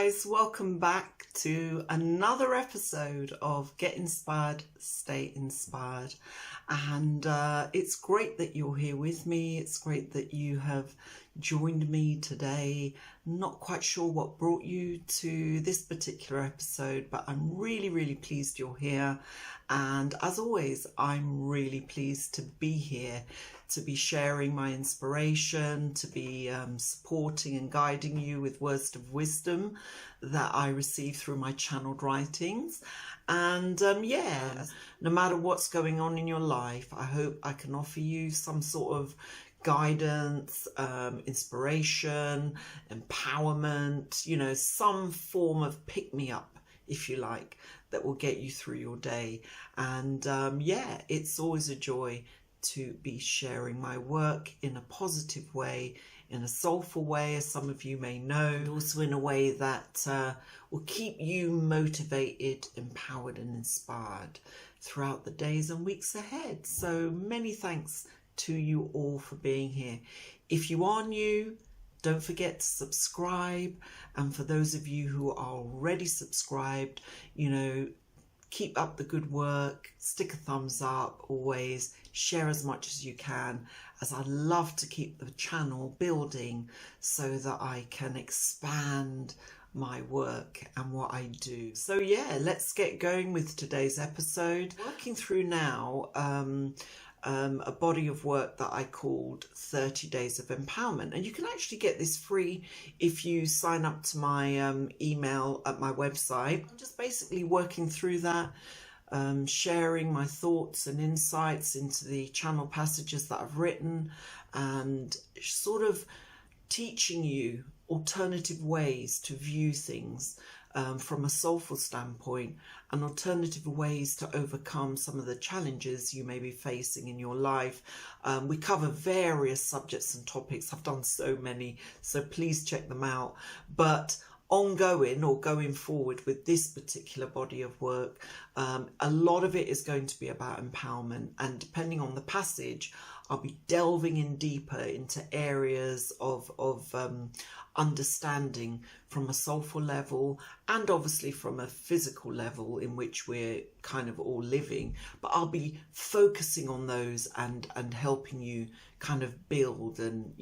guys, welcome back to another episode of Get Inspired, Stay Inspired. And it's great that you're here with me. It's great that you have joined me today. Not quite sure what brought you to this particular episode, but I'm really pleased you're here. And as always, I'm really pleased to be here, to be sharing my inspiration, to be supporting and guiding you with words of wisdom that I receive through my channeled writings. And no matter what's going on in your life, I hope I can offer you some sort of guidance, inspiration, empowerment, some form of pick-me-up, if you like, that will get you through your day. And it's always a joy to be sharing my work in a positive way, in a soulful way, as some of you may know, and also in a way that will keep you motivated, empowered and inspired throughout the days and weeks ahead. So many thanks to you all for being here. If you are new, don't forget to subscribe. And for those of you who are already subscribed, keep up the good work, stick a thumbs up, always share as much as you can, as I love to keep the channel building so that I can expand my work and what I do. So let's get going with today's episode. Working through now a body of work that I called 30 Days of Empowerment. And you can actually get this free if you sign up to my email at my website. I'm just basically working through that, sharing my thoughts and insights into the channel passages that I've written, and sort of teaching you alternative ways to view things from a soulful standpoint, and alternative ways to overcome some of the challenges you may be facing in your life. We cover various subjects and topics. I've done so many, so please check them out. But ongoing or going forward with this particular body of work, a lot of it is going to be about empowerment, and depending on the passage, I'll be delving in deeper into areas of understanding from a soulful level, and obviously from a physical level in which we're kind of all living. But I'll be focusing on those and helping you kind of build and,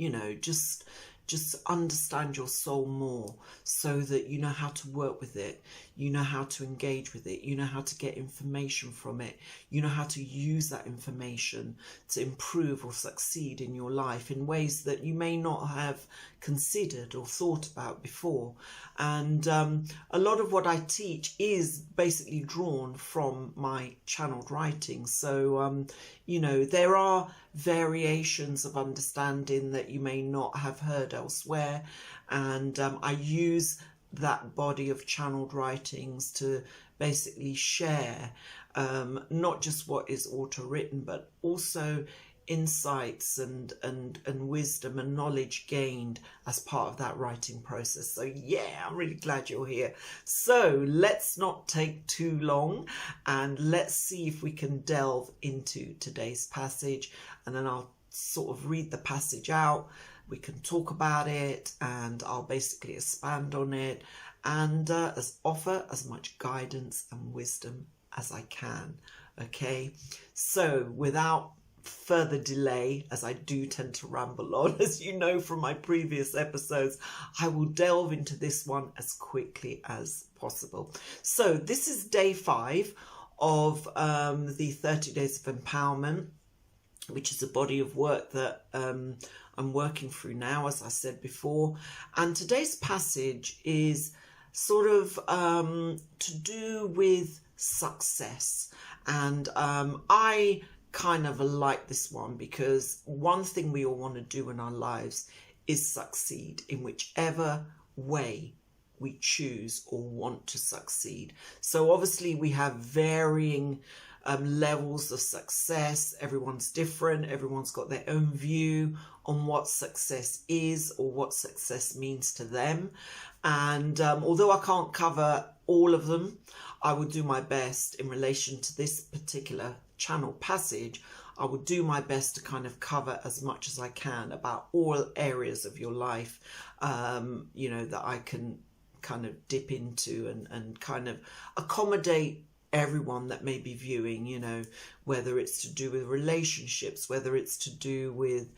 just understand your soul more, so that you know how to work with it, you know how to engage with it, you know how to get information from it, you know how to use that information to improve or succeed in your life in ways that you may not have considered or thought about before. And a lot of what I teach is basically drawn from my channeled writing. So there are variations of understanding that you may not have heard elsewhere, and I use that body of channeled writings to basically share not just what is auto-written, but also insights and wisdom and knowledge gained as part of that writing process. So I'm really glad you're here. So let's not take too long, and let's see if we can delve into today's passage, and then I'll sort of read the passage out. We can talk about it, and I'll basically expand on it, and offer as much guidance and wisdom as I can. Okay, so without further delay, as I do tend to ramble on, as you know from my previous episodes, I will delve into this one as quickly as possible. So this is day 5 of the 30 Days of Empowerment, which is a body of work that I'm working through now, as I said before. And today's passage is sort of to do with success. And I kind of like this one, because one thing we all want to do in our lives is succeed in whichever way we choose or want to succeed. So obviously we have varying levels of success. Everyone's different. Everyone's got their own view on what success is or what success means to them. And although I can't cover all of them, I will do my best in relation to this particular channel passage. I will do my best to kind of cover as much as I can about all areas of your life, that I can kind of dip into and kind of accommodate everyone that may be viewing, you know, whether it's to do with relationships, whether it's to do with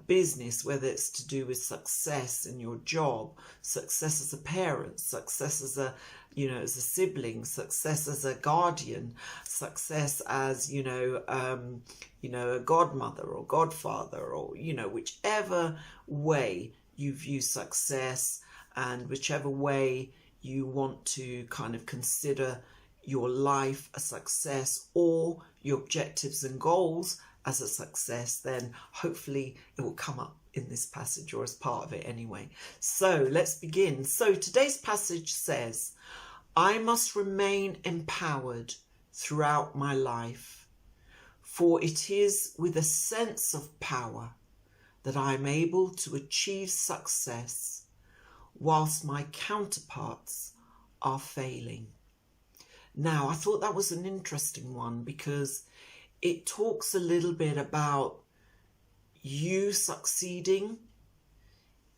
business, whether it's to do with success in your job, success as a parent, success as a, you know, as a sibling, success as a guardian, success as, you know, a godmother or godfather, or, you know, whichever way you view success and whichever way you want to kind of consider your life a success or your objectives and goals as a success, then hopefully it will come up in this passage, or as part of it anyway. So let's begin. So today's passage says, I must remain empowered throughout my life, for it is with a sense of power that I am able to achieve success whilst my counterparts are failing. Now, I thought that was an interesting one because it talks a little bit about you succeeding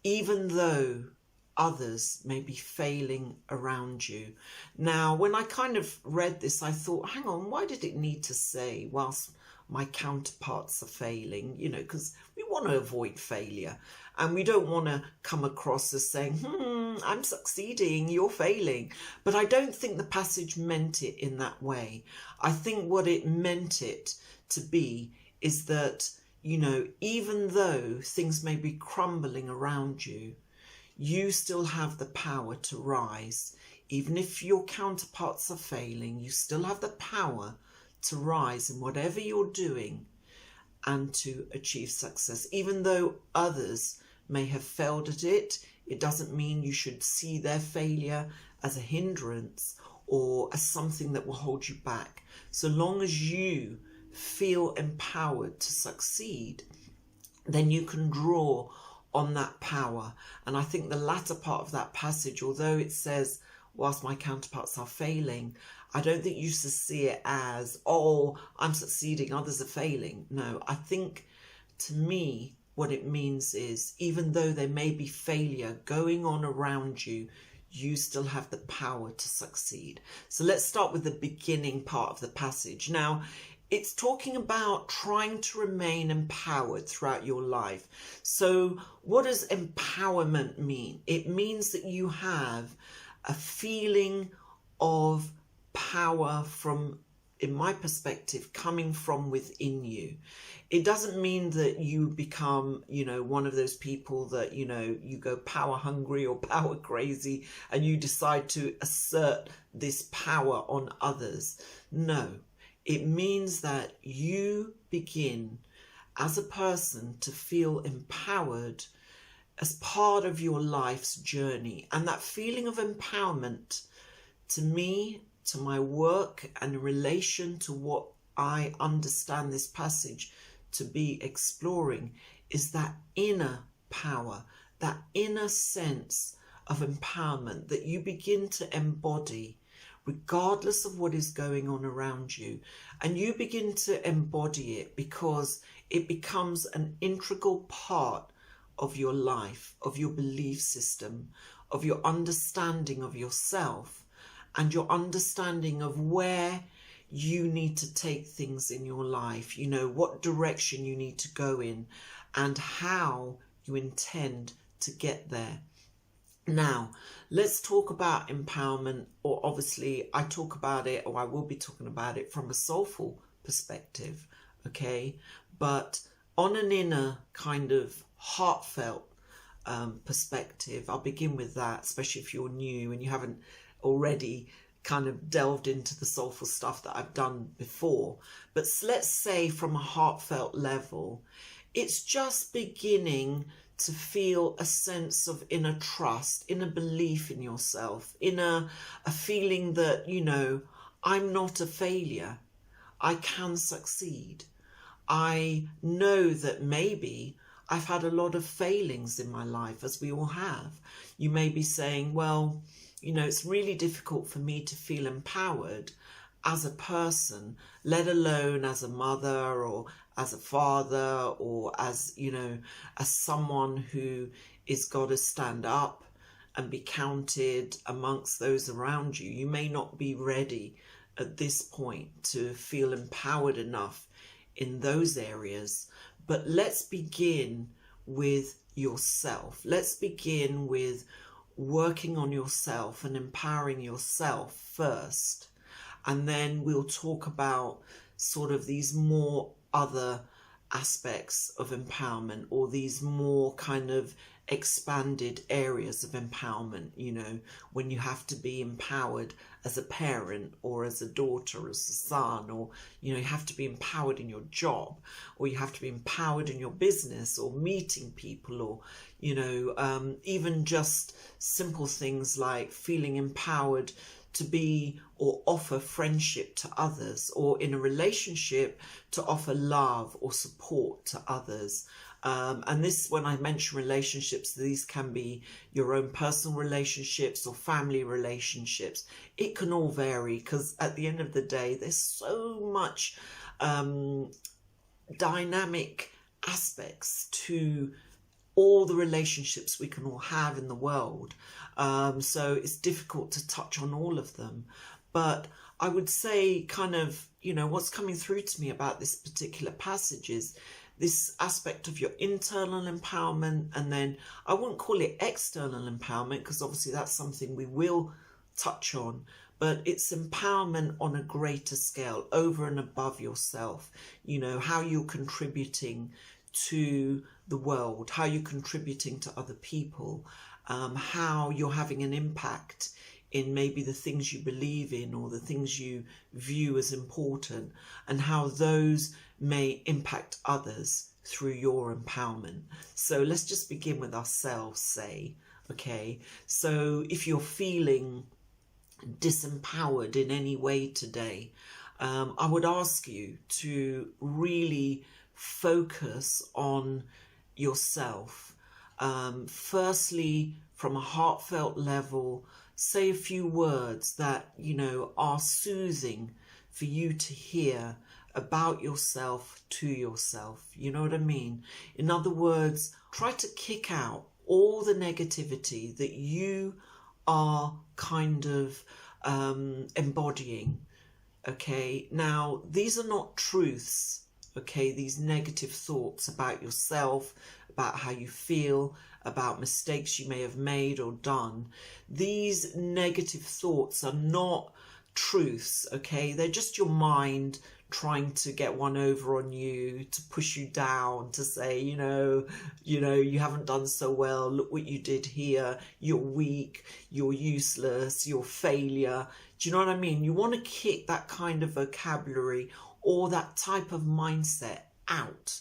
even though others may be failing around you. Now, when I kind of read this, I thought, hang on, why did it need to say whilst my counterparts are failing? You know, because we want to avoid failure and we don't want to come across as saying, I'm succeeding, you're failing. But I don't think the passage meant it in that way. I think what it meant it to be is that, you know, even though things may be crumbling around you, you still have the power to rise. Even if your counterparts are failing, you still have the power to rise in whatever you're doing and to achieve success. Even though others may have failed at it, it doesn't mean you should see their failure as a hindrance or as something that will hold you back. So long as you feel empowered to succeed, then you can draw on that power. And I think the latter part of that passage, although it says, whilst my counterparts are failing, I don't think you should see it as, oh, I'm succeeding, others are failing. No, I think to me, what it means is, even though there may be failure going on around you, you still have the power to succeed. So let's start with the beginning part of the passage. Now, it's talking about trying to remain empowered throughout your life. So what does empowerment mean? It means that you have a feeling of power from, in my perspective, coming from within you. It doesn't mean that you become, you know, one of those people that, you know, you go power hungry or power crazy and you decide to assert this power on others. No, it means that you begin as a person to feel empowered as part of your life's journey. And that feeling of empowerment, to me, to my work and in relation to what I understand this passage to be exploring, is that inner power, that inner sense of empowerment that you begin to embody regardless of what is going on around you. And you begin to embody it because it becomes an integral part of your life, of your belief system, of your understanding of yourself, and your understanding of where you need to take things in your life, you know, what direction you need to go in and how you intend to get there. Now, let's talk about empowerment, or obviously I talk about it, or I will be talking about it from a soulful perspective, okay? But on an inner kind of heartfelt perspective, I'll begin with that, especially if you're new and you haven't already kind of delved into the soulful stuff that I've done before. But let's say from a heartfelt level, it's just beginning to feel a sense of inner trust, inner belief in yourself, inner a feeling that, you know, I'm not a failure. I can succeed. I know that maybe I've had a lot of failings in my life, as we all have. You may be saying, well, you know, it's really difficult for me to feel empowered as a person, let alone as a mother or as a father or as, you know, as someone who is got to stand up and be counted amongst those around you. You may not be ready at this point to feel empowered enough in those areas, but let's begin with yourself. Let's begin with working on yourself and empowering yourself first, and then we'll talk about sort of these more other aspects of empowerment, or these more kind of expanded areas of empowerment, you know, when you have to be empowered as a parent or as a daughter, as a son, or, you know, you have to be empowered in your job, or you have to be empowered in your business, or meeting people, or, you know, even just simple things like feeling empowered to be or offer friendship to others, or in a relationship to offer love or support to others. And this, when I mention relationships, these can be your own personal relationships or family relationships. It can all vary, because at the end of the day, there's so much dynamic aspects to all the relationships we can all have in the world. So it's difficult to touch on all of them. But I would say kind of, you know, what's coming through to me about this particular passage is this aspect of your internal empowerment, and then I wouldn't call it external empowerment, because obviously that's something we will touch on, but it's empowerment on a greater scale, over and above yourself. You know, how you're contributing to the world, how you're contributing to other people, how you're having an impact in maybe the things you believe in or the things you view as important, and how those may impact others through your empowerment. So let's just begin with ourselves, say, okay? So if you're feeling disempowered in any way today, I would ask you to really focus on yourself. Firstly, from a heartfelt level, say a few words that, you know, are soothing for you to hear about yourself to yourself. You know what I mean? In other words, try to kick out all the negativity that you are kind of embodying. Okay, now these are not truths. Okay, these negative thoughts about yourself, about how you feel, about mistakes you may have made or done. These negative thoughts are not truths, okay? They're just your mind trying to get one over on you, to push you down, to say, you know, you haven't done so well, look what you did here, you're weak, you're useless, you're failure. Do you know what I mean? You want to kick that kind of vocabulary or that type of mindset out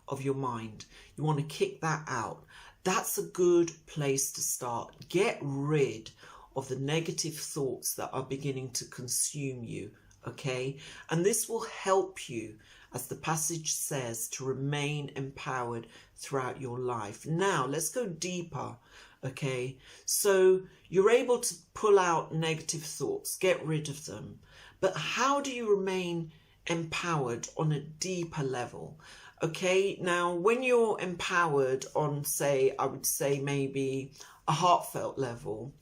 of your mind. You want to kick that out. That's a good place to start. Get rid of the negative thoughts that are beginning to consume you, okay? And this will help you, as the passage says, to remain empowered throughout your life. Now, let's go deeper, okay? So you're able to pull out negative thoughts, get rid of them. But how do you remain empowered on a deeper level? Okay, now when you're empowered on, say, I would say maybe a heartfelt level,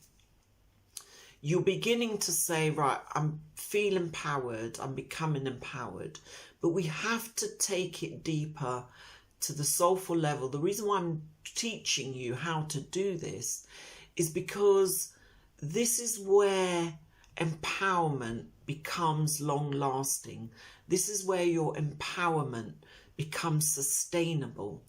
you're beginning to say, right, I'm feeling empowered, I'm becoming empowered. But we have to take it deeper to the soulful level. The reason why I'm teaching you how to do this is because this is where empowerment becomes long lasting. This is where your empowerment becomes sustainable.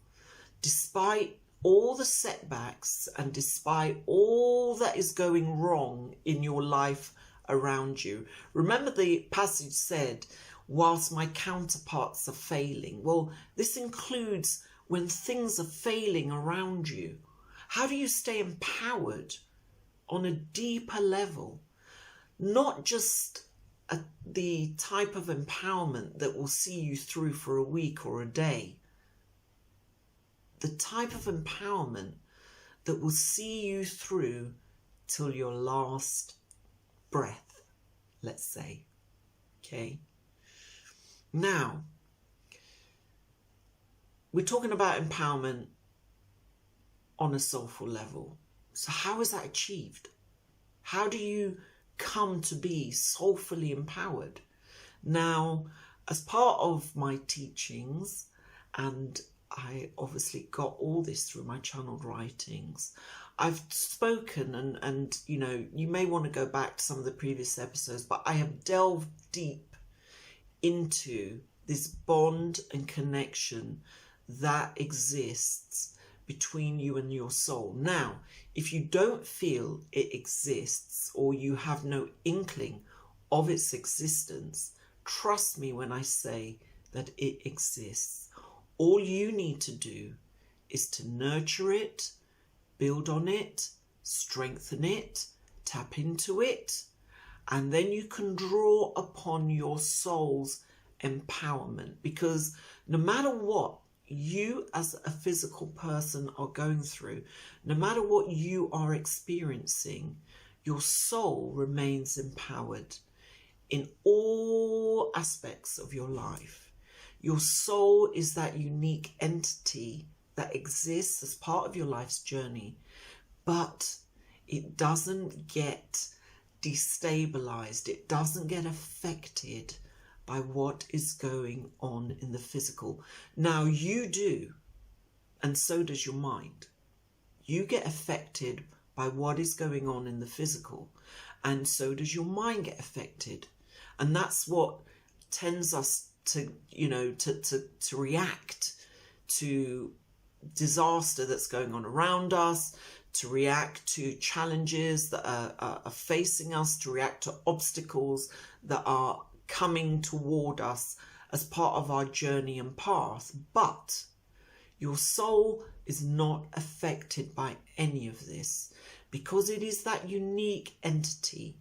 Despite all the setbacks and despite all that is going wrong in your life around you. Remember, the passage said, whilst my counterparts are failing. Well, this includes when things are failing around you. How do you stay empowered on a deeper level? Not just the type of empowerment that will see you through for a week or a day. The type of empowerment that will see you through till your last breath, let's say. Okay. Now, we're talking about empowerment on a soulful level. So how is that achieved? How do you come to be soulfully empowered? Now, as part of my teachings, and I obviously got all this through my channeled writings, I've spoken and you know, you may want to go back to some of the previous episodes, but I have delved deep into this bond and connection that exists between you and your soul. Now, if you don't feel it exists, or you have no inkling of its existence, trust me when I say that it exists. All you need to do is to nurture it, build on it, strengthen it, tap into it, and then you can draw upon your soul's empowerment. Because no matter what you as a physical person are going through, no matter what you are experiencing, your soul remains empowered in all aspects of your life. Your soul is that unique entity that exists as part of your life's journey, but it doesn't get destabilized. It doesn't get affected by what is going on in the physical. Now you do, and so does your mind. You get affected by what is going on in the physical, and so does your mind get affected. And that's what tends us to, you know, to react to disaster that's going on around us, to react to challenges that are facing us, to react to obstacles that are coming toward us as part of our journey and path. But your soul is not affected by any of this, because it is that unique entity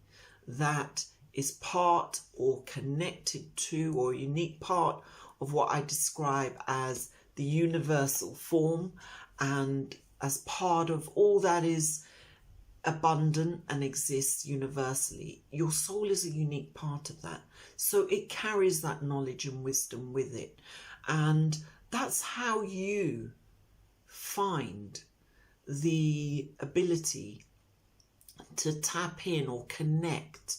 that is part or connected to, or a unique part of what I describe as the universal form, and as part of all that is abundant and exists universally. Your soul is a unique part of that. So it carries that knowledge and wisdom with it. And that's how you find the ability to tap in or connect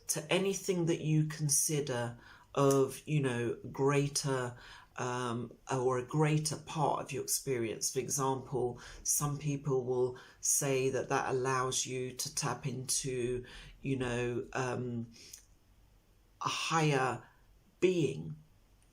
to anything that you consider of, you know, greater or a greater part of your experience. For example, some people will say that that allows you to tap into, you know, a higher being,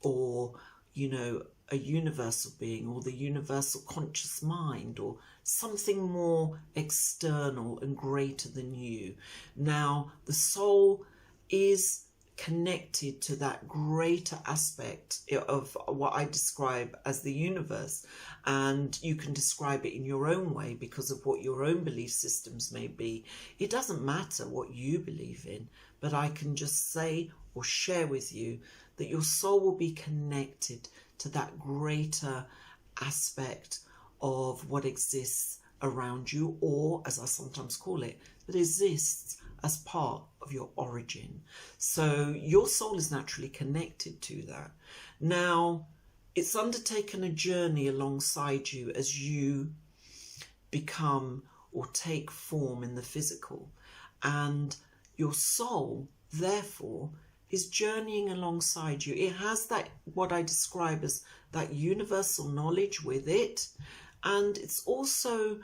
or, you know, a universal being, or the universal conscious mind, or something more external and greater than you. Now, the soul is connected to that greater aspect of what I describe as the universe, and you can describe it in your own way because of what your own belief systems may be. It doesn't matter what you believe in, but I can just say or share with you that your soul will be connected to that greater aspect of what exists around you, or as I sometimes call it, that exists as part of your origin. So your soul is naturally connected to that. Now, it's undertaken a journey alongside you as you become or take form in the physical. And your soul, therefore, is journeying alongside you. It has that, what I describe as that universal knowledge with it. And it's also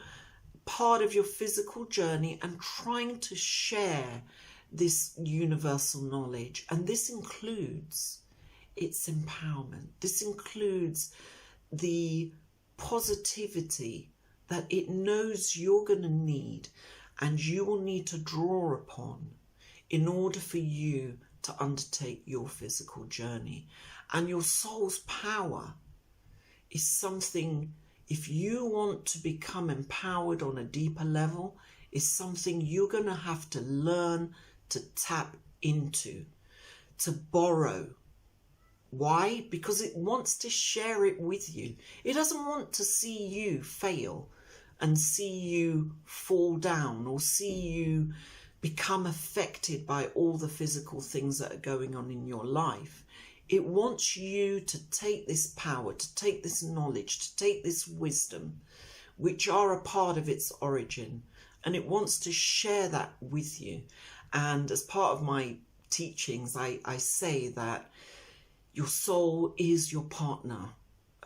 part of your physical journey and trying to share this universal knowledge. And this includes its empowerment. This includes the positivity that it knows you're going to need and you will need to draw upon in order for you to undertake your physical journey. And your soul's power is something, if you want to become empowered on a deeper level, is something you're going to have to learn to tap into, to borrow. Why? Because it wants to share it with you. It doesn't want to see you fail and see you fall down or see you become affected by all the physical things that are going on in your life. It wants you to take this power, to take this knowledge, to take this wisdom, which are a part of its origin, and it wants to share that with you. And as part of my teachings, I say that your soul is your partner,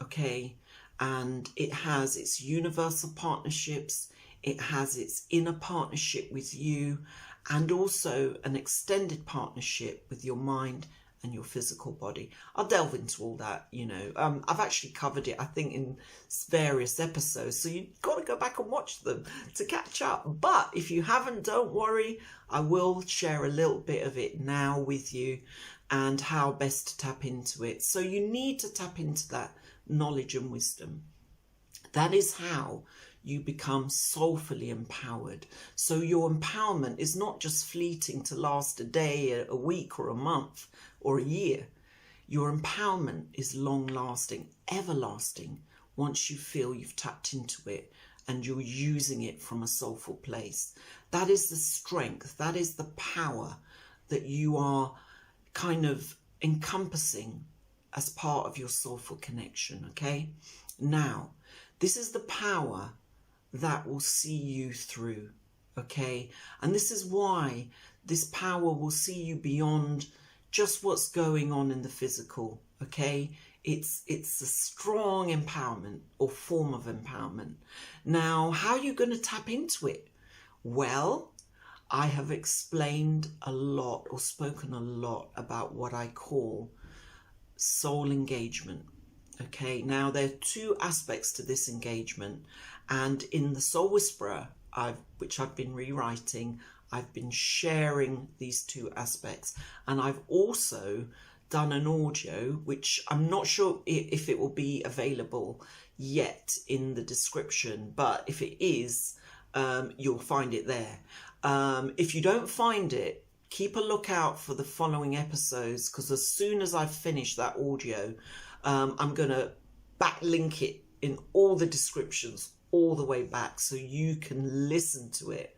okay? And it has its universal partnerships, it has its inner partnership with you, and also an extended partnership with your mind and your physical body. I'll delve into all that, you know. I've actually covered it, I think, in various episodes, so you've got to go back and watch them to catch up. But if you haven't, don't worry, I will share a little bit of it now with you and how best to tap into it. So you need to tap into that knowledge and wisdom. That is how you become soulfully empowered. So your empowerment is not just fleeting to last a day, a week, or a month, or a year. Your empowerment is long-lasting, everlasting, once you feel you've tapped into it and you're using it from a soulful place. That is the strength, that is the power that you are kind of encompassing as part of your soulful connection, okay? Now, this is the power that will see you through, okay? And this is why this power will see you beyond just what's going on in the physical, okay? It's a strong empowerment or form of empowerment. Now, how are you going to tap into it? Well, I have explained a lot or spoken a lot about what I call soul engagement. Okay, now there are two aspects to this engagement, and in the Soul Whisperer, which I've been rewriting, I've been sharing these two aspects, and I've also done an audio, which I'm not sure if it will be available yet in the description, but if it is, you'll find it there. If you don't find it, keep a lookout for the following episodes, because as soon as I've finished that audio, I'm going to backlink it in all the descriptions all the way back so you can listen to it.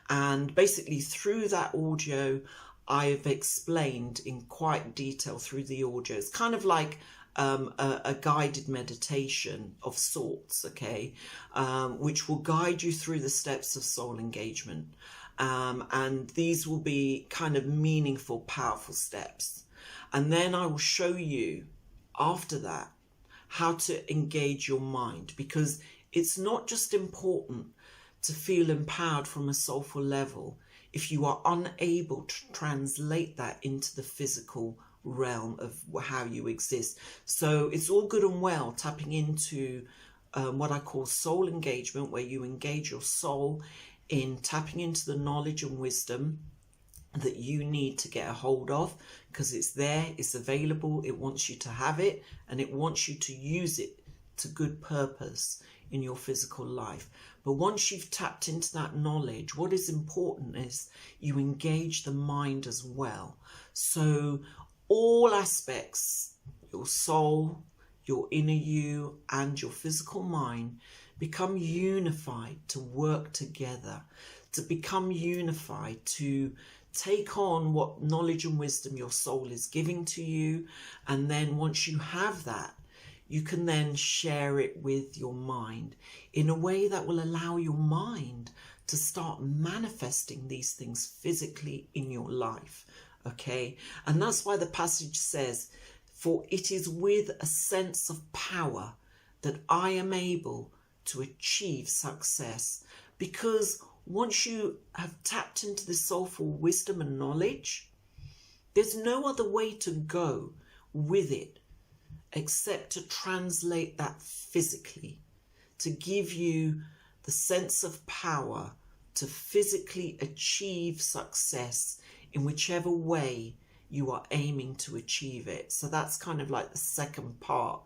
And basically through that audio, I've explained in quite detail through the audio. It's kind of like a guided meditation of sorts, okay, which will guide you through the steps of soul engagement. And these will be kind of meaningful, powerful steps. And then I will show you after that how to engage your mind, because it's not just important to feel empowered from a soulful level if you are unable to translate that into the physical realm of how you exist. So it's all good and well tapping into what I call soul engagement, where you engage your soul in tapping into the knowledge and wisdom that you need to get a hold of, because it's there, it's available, it wants you to have it, and it wants you to use it to good purpose in your physical life. But once you've tapped into that knowledge, what is important is you engage the mind as well. So all aspects, your soul, your inner you, and your physical mind become unified to work together, to become unified, to take on what knowledge and wisdom your soul is giving to you. And then once you have that, you can then share it with your mind in a way that will allow your mind to start manifesting these things physically in your life, okay? And that's why the passage says, "For it is with a sense of power that I am able to achieve success." Because once you have tapped into the soulful wisdom and knowledge, there's no other way to go with it except to translate that physically, to give you the sense of power to physically achieve success in whichever way you are aiming to achieve it. So that's kind of like the second part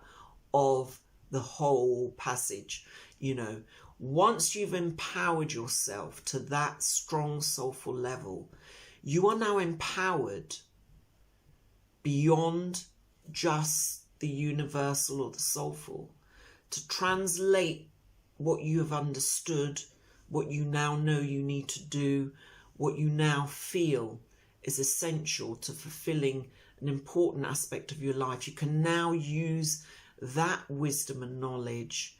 of the whole passage. You know, once you've empowered yourself to that strong soulful level, you are now empowered beyond just the universal or the soulful, to translate what you have understood, what you now know you need to do, what you now feel is essential to fulfilling an important aspect of your life. You can now use that wisdom and knowledge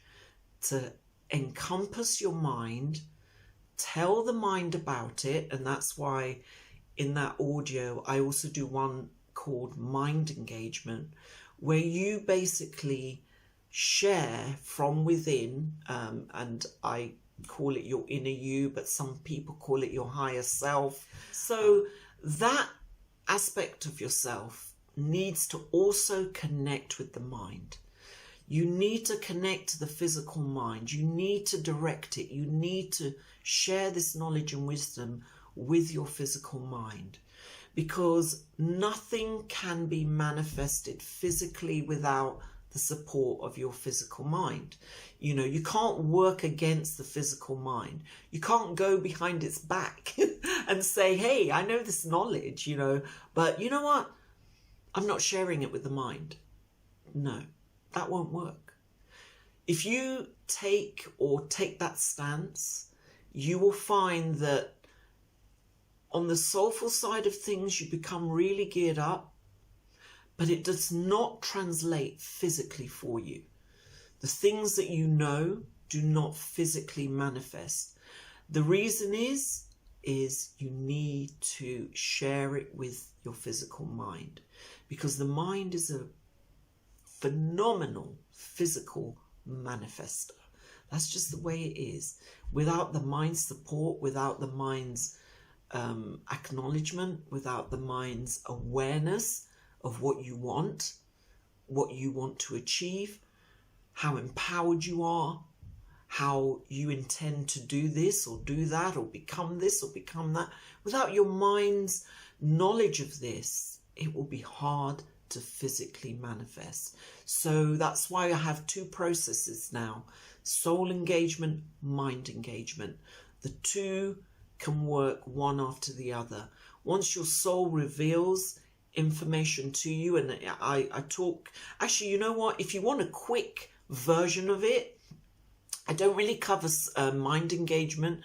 to encompass your mind, tell the mind about it. And that's why in that audio, I also do one called Mind Engagement, where you basically share from within, and I call it your inner you, but some people call it your higher self. So that aspect of yourself needs to also connect with the mind. You need to connect to the physical mind. You need to direct it. You need to share this knowledge and wisdom with your physical mind, because nothing can be manifested physically without the support of your physical mind. You know, you can't work against the physical mind. You can't go behind its back and say, hey, I know this knowledge, you know, but you know what? I'm not sharing it with the mind. No, that won't work. If you take that stance, you will find that on the soulful side of things, you become really geared up, but it does not translate physically for you. The things that you know do not physically manifest. The reason is you need to share it with your physical mind, because the mind is a phenomenal physical manifester. That's just the way it is. Without the mind's support, without the mind's acknowledgement, without the mind's awareness of what you want to achieve, how empowered you are, how you intend to do this or do that or become this or become that. Without your mind's knowledge of this, it will be hard to physically manifest. So that's why I have two processes now: soul engagement, mind engagement. The two can work one after the other. Once your soul reveals information to you, and I talk, actually, you know what, if you want a quick version of it, I don't really cover mind engagement,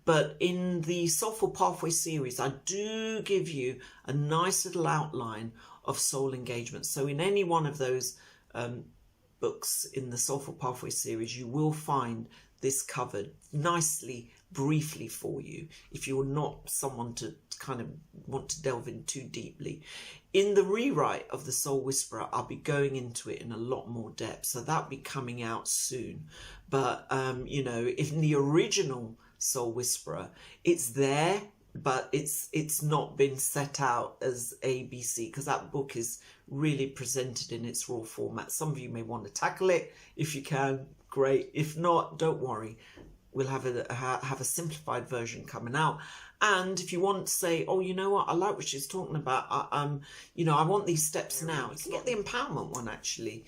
but in the Soulful Pathway series, I do give you a nice little outline of soul engagement. So in any one of those books in the Soulful Pathway series, you will find this covered nicely, briefly for you, if you're not someone to kind of want to delve in too deeply. In the rewrite of the Soul Whisperer, I'll be going into it in a lot more depth, so that'll be coming out soon. But you know, in the original Soul Whisperer, it's there, but it's not been set out as ABC, because that book is really presented in its raw format. Some of you may want to tackle it. If you can, great. If not, don't worry. We'll have a simplified version coming out. And if you want to say, oh, you know what, I like what she's talking about, you know, I want these steps now, you can get the empowerment one, actually.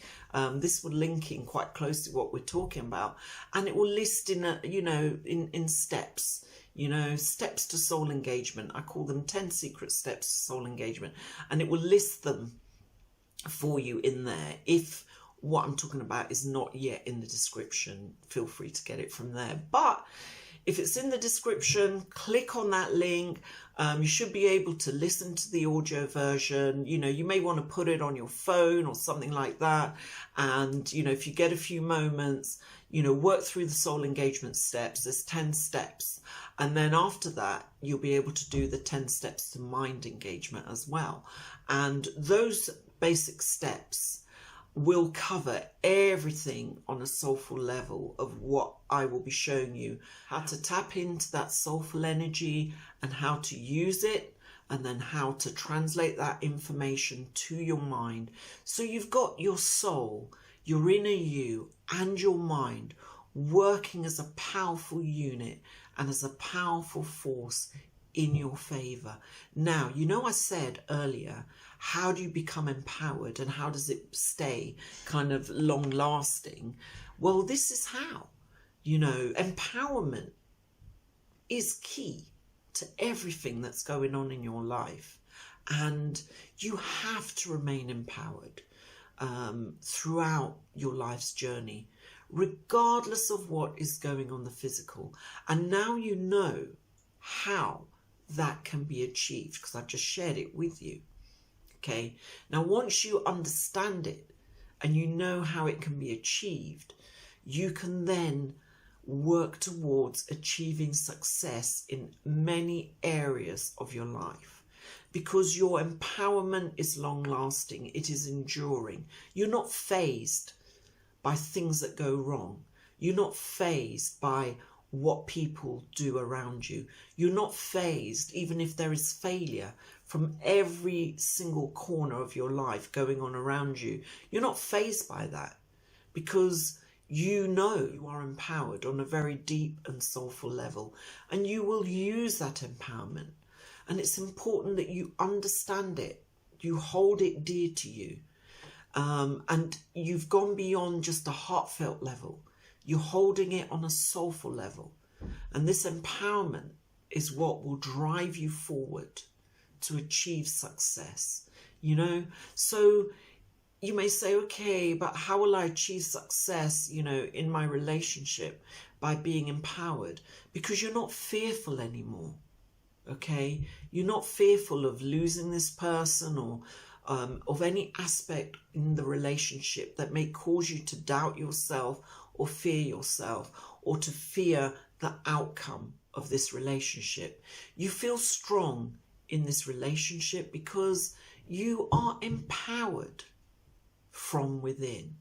This will link in quite close to what we're talking about, and it will list in a, you know, in steps, you know, steps to soul engagement. I call them 10 secret steps to soul engagement, and it will list them for you in there. If what I'm talking about is not yet in the description, feel free to get it from there. But if it's in the description, click on that link. You should be able to listen to the audio version. You know, you may want to put it on your phone or something like that. And, you know, if you get a few moments, you know, work through the soul engagement steps. There's 10 steps. And then after that, you'll be able to do the 10 steps to mind engagement as well. And those basic steps will cover everything on a soulful level of what I will be showing you, how to tap into that soulful energy and how to use it, and then how to translate that information to your mind. So you've got your soul, your inner you, and your mind working as a powerful unit and as a powerful force in your favor. Now, you know, I said earlier, how do you become empowered and how does it stay kind of long lasting? Well, this is how. You know, empowerment is key to everything that's going on in your life, and you have to remain empowered throughout your life's journey, regardless of what is going on the physical. And now you know how that can be achieved, because I've just shared it with you. Okay, now once you understand it and you know how it can be achieved, you can then work towards achieving success in many areas of your life, because your empowerment is long lasting, it is enduring. You're not fazed by things that go wrong. You're not fazed by what people do around you. You're not fazed, even if there is failure from every single corner of your life going on around you. You're not fazed by that, because you know you are empowered on a very deep and soulful level, and you will use that empowerment. And it's important that you understand it, you hold it dear to you, and you've gone beyond just a heartfelt level. You're holding it on a soulful level. And this empowerment is what will drive you forward to achieve success, you know? So you may say, okay, but how will I achieve success, you know, in my relationship? By being empowered, because you're not fearful anymore, okay? You're not fearful of losing this person, or of any aspect in the relationship that may cause you to doubt yourself or fear yourself, or to fear the outcome of this relationship. You feel strong in this relationship because you are empowered from within,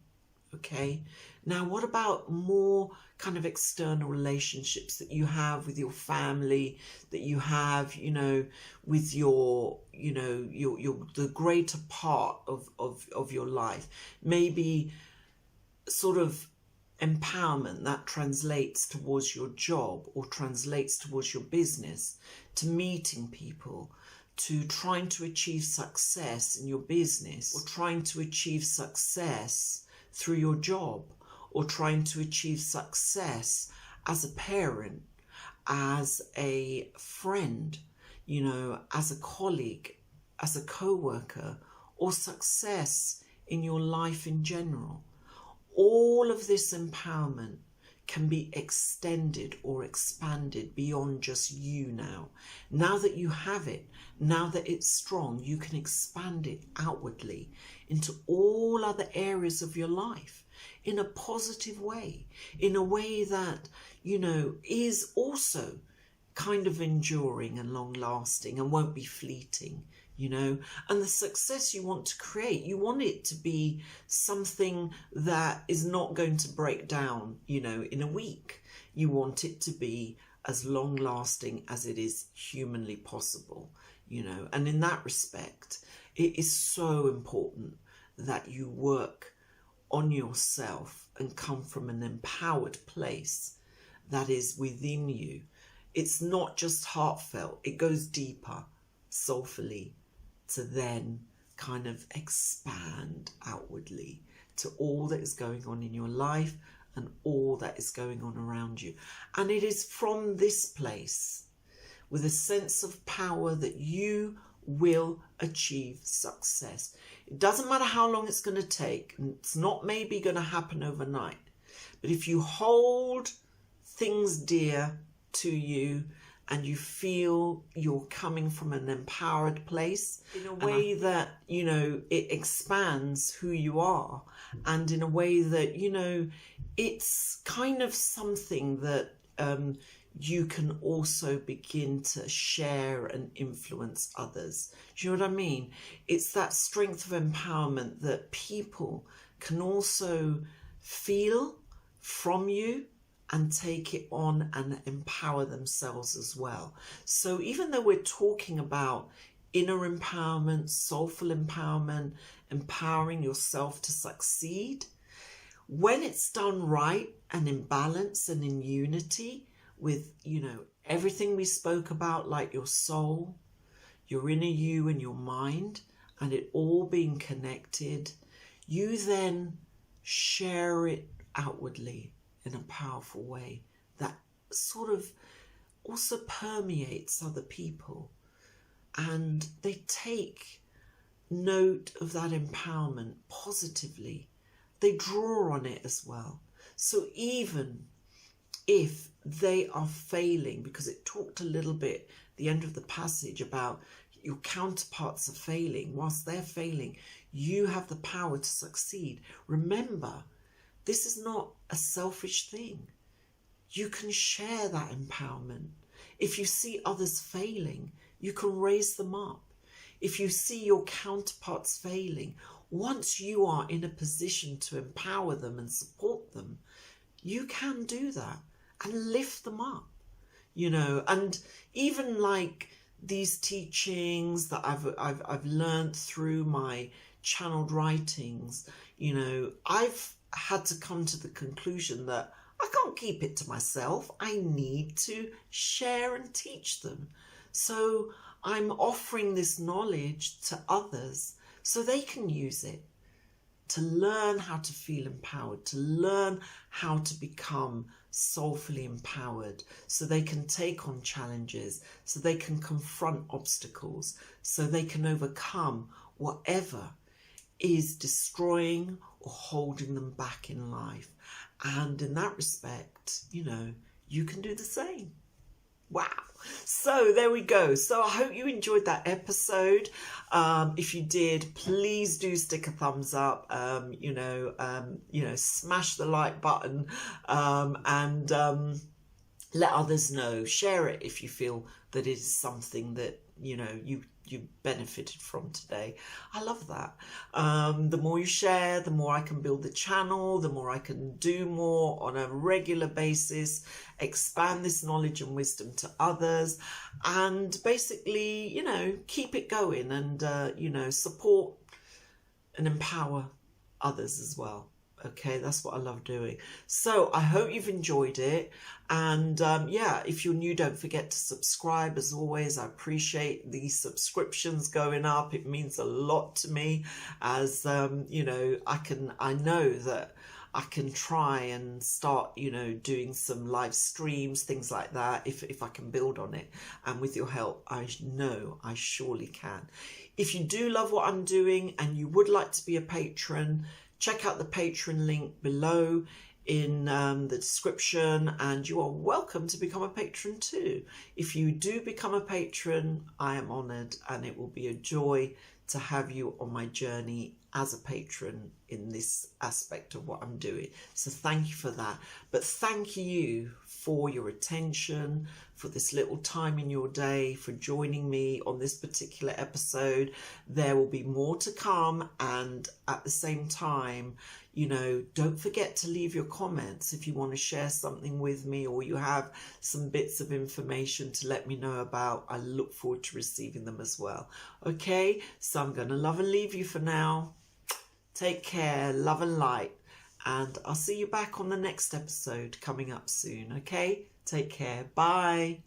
okay? Now, what about more kind of external relationships that you have with your family, that you have, you know, with your, you know, your the greater part of your life? Maybe sort of empowerment that translates towards your job, or translates towards your business, to meeting people, to trying to achieve success in your business, or trying to achieve success through your job, or trying to achieve success as a parent, as a friend, you know, as a colleague, as a co-worker, or success in your life in general. All of this empowerment can be extended or expanded beyond just you now. Now that you have it, now that it's strong, you can expand it outwardly into all other areas of your life in a positive way, in a way that, you know, is also kind of enduring and long lasting and won't be fleeting, you know. And the success you want to create, you want it to be something that is not going to break down, you know, in a week. You want it to be as long lasting as it is humanly possible, you know. And in that respect, it is so important that you work on yourself and come from an empowered place that is within you. It's not just heartfelt, it goes deeper, soulfully, to then kind of expand outwardly to all that is going on in your life and all that is going on around you. And it is from this place, with a sense of power, that you will achieve success. It doesn't matter how long it's going to take. It's not maybe going to happen overnight. But if you hold things dear to you, and you feel you're coming from an empowered place in a way that, you know, it expands who you are, and in a way that, you know, it's kind of something that you can also begin to share and influence others. Do you know what I mean? It's that strength of empowerment that people can also feel from you and take it on and empower themselves as well. So even though we're talking about inner empowerment, soulful empowerment, empowering yourself to succeed, when it's done right and in balance and in unity with, you know, everything we spoke about, like your soul, your inner you and your mind, and it all being connected, you then share it outwardly in a powerful way that sort of also permeates other people, and they take note of that empowerment positively. They draw on it as well. So even if they are failing, because it talked a little bit at the end of the passage about your counterparts are failing, whilst they're failing, you have the power to succeed. Remember, this is not a selfish thing. you can share that empowerment. If you see others failing, you can raise them up. If you see your counterparts failing, once you are in a position to empower them and support them, you can do that and lift them up, you know. And even like these teachings that I've learned through my channeled writings, you know, I've had to come to the conclusion that I can't keep it to myself. I need to share and teach them. So I'm offering this knowledge to others so they can use it to learn how to feel empowered, to learn how to become soulfully empowered, so they can take on challenges, so they can confront obstacles, so they can overcome whatever is destroying or holding them back in life. And in that respect, you know, you can do the same. Wow. So there we go. So I hope you enjoyed that episode. If you did, please do stick a thumbs up, you know, smash the like button, and let others know. Share it if you feel that it is something that, you know, you benefited from today. I love that. The more you share, the more I can build the channel, the more I can do more on a regular basis, expand this knowledge and wisdom to others, and basically, you know, keep it going and, you know, support and empower others as well. Okay, that's what I love doing. So I hope you've enjoyed it. And yeah, if you're new, don't forget to subscribe. As always, I appreciate these subscriptions going up. It means a lot to me, as you know, I know that I can try and start, you know, doing some live streams, things like that, if I can build on it. And with your help, I know I surely can. If you do love what I'm doing and you would like to be a patron, check out the Patreon link below in the description, and you are welcome to become a patron too. If you do become a patron, I am honoured, and it will be a joy to have you on my journey as a patron in this aspect of what I'm doing. So thank you for that. But thank you for your attention, for this little time in your day, for joining me on this particular episode. There will be more to come, and at the same time, you know, don't forget to leave your comments if you want to share something with me, or you have some bits of information to let me know about. I look forward to receiving them as well. Okay, so I'm going to love and leave you for now. Take care, love and light, and I'll see you back on the next episode coming up soon. Okay, take care. Bye.